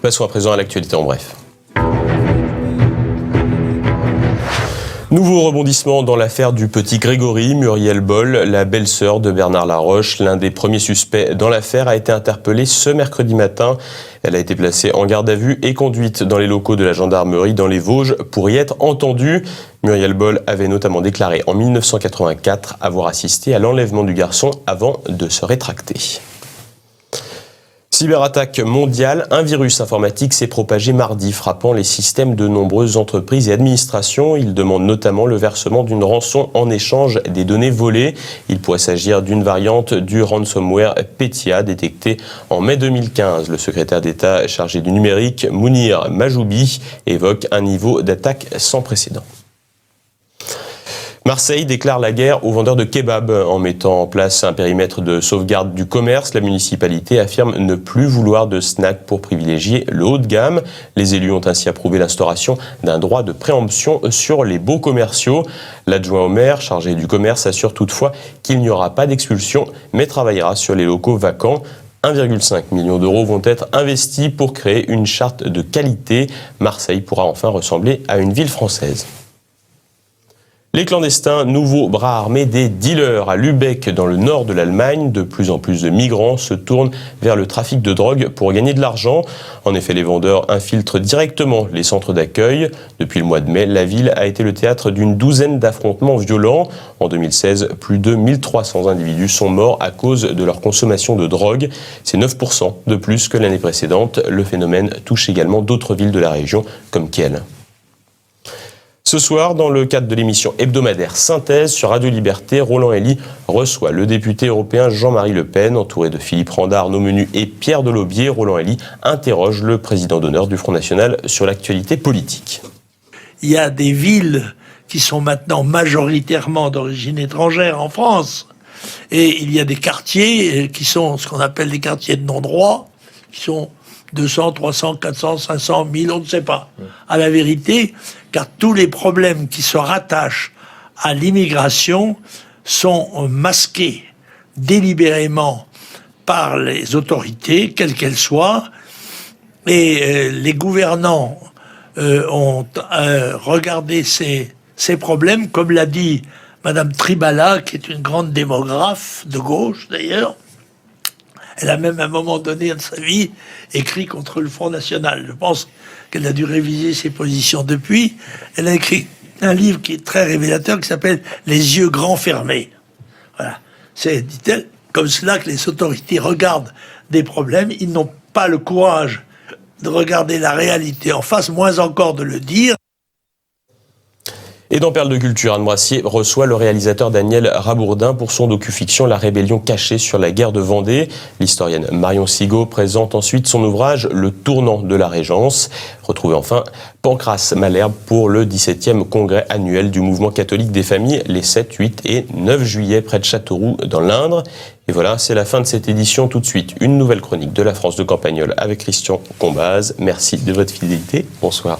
Passons à présent à l'actualité en bref. Nouveau rebondissement dans l'affaire du petit Grégory. Muriel Boll, la belle-sœur de Bernard Laroche, l'un des premiers suspects dans l'affaire, a été interpellée ce mercredi matin. Elle a été placée en garde à vue et conduite dans les locaux de la gendarmerie dans les Vosges pour y être entendue. Muriel Boll avait notamment déclaré en 1984 avoir assisté à l'enlèvement du garçon avant de se rétracter. Cyberattaque mondiale, un virus informatique s'est propagé mardi, frappant les systèmes de nombreuses entreprises et administrations. Il demande notamment le versement d'une rançon en échange des données volées. Il pourrait s'agir d'une variante du ransomware Petya, détecté en mai 2015. Le secrétaire d'État chargé du numérique, Mounir Majoubi, évoque un niveau d'attaque sans précédent. Marseille déclare la guerre aux vendeurs de kebab. En mettant en place un périmètre de sauvegarde du commerce, la municipalité affirme ne plus vouloir de snacks pour privilégier le haut de gamme. Les élus ont ainsi approuvé l'instauration d'un droit de préemption sur les baux commerciaux. L'adjoint au maire, chargé du commerce, assure toutefois qu'il n'y aura pas d'expulsion, mais travaillera sur les locaux vacants. 1,5 million d'euros vont être investis pour créer une charte de qualité. Marseille pourra enfin ressembler à une ville française. Les clandestins, nouveau bras armé des dealers. À Lübeck, dans le nord de l'Allemagne, de plus en plus de migrants se tournent vers le trafic de drogue pour gagner de l'argent. En effet, les vendeurs infiltrent directement les centres d'accueil. Depuis le mois de mai, la ville a été le théâtre d'une douzaine d'affrontements violents. En 2016, plus de 1300 individus sont morts à cause de leur consommation de drogue. C'est 9% de plus que l'année précédente. Le phénomène touche également d'autres villes de la région, comme Kiel. Ce soir, dans le cadre de l'émission hebdomadaire Synthèse sur Radio Liberté, Roland Elie reçoit le député européen Jean-Marie Le Pen. Entouré de Philippe Randa, Arnaud Menu et Pierre Delaubier, Roland Elie interroge le président d'honneur du Front National sur l'actualité politique. Il y a des villes qui sont maintenant majoritairement d'origine étrangère en France. Et il y a des quartiers qui sont ce qu'on appelle des quartiers de non-droit, qui sont 200, 300, 400, 500, 1000, on ne sait pas. À la vérité, car tous les problèmes qui se rattachent à l'immigration sont masqués délibérément par les autorités, quelles qu'elles soient, et les gouvernants ont regardé ces problèmes, comme l'a dit Madame Tribala, qui est une grande démographe, de gauche d'ailleurs. Elle a même à un moment donné de sa vie écrit contre le Front National. Je pense qu'elle a dû réviser ses positions depuis. Elle a écrit un livre qui est très révélateur qui s'appelle « Les yeux grands fermés ». Voilà. C'est, dit-elle, comme cela que les autorités regardent des problèmes. Ils n'ont pas le courage de regarder la réalité en face, moins encore de le dire. Et dans Perles de Culture, Anne Brassier reçoit le réalisateur Daniel Rabourdin pour son docu-fiction La rébellion cachée sur la guerre de Vendée. L'historienne Marion Sigaud présente ensuite son ouvrage Le tournant de la Régence. Retrouvez enfin Pancrace Malherbe pour le 17e congrès annuel du mouvement catholique des familles les 7, 8 et 9 juillet près de Châteauroux dans l'Indre. Et voilà, c'est la fin de cette édition. Tout de suite, une nouvelle chronique de la France de Campagnole avec Christian Combaz. Merci de votre fidélité. Bonsoir.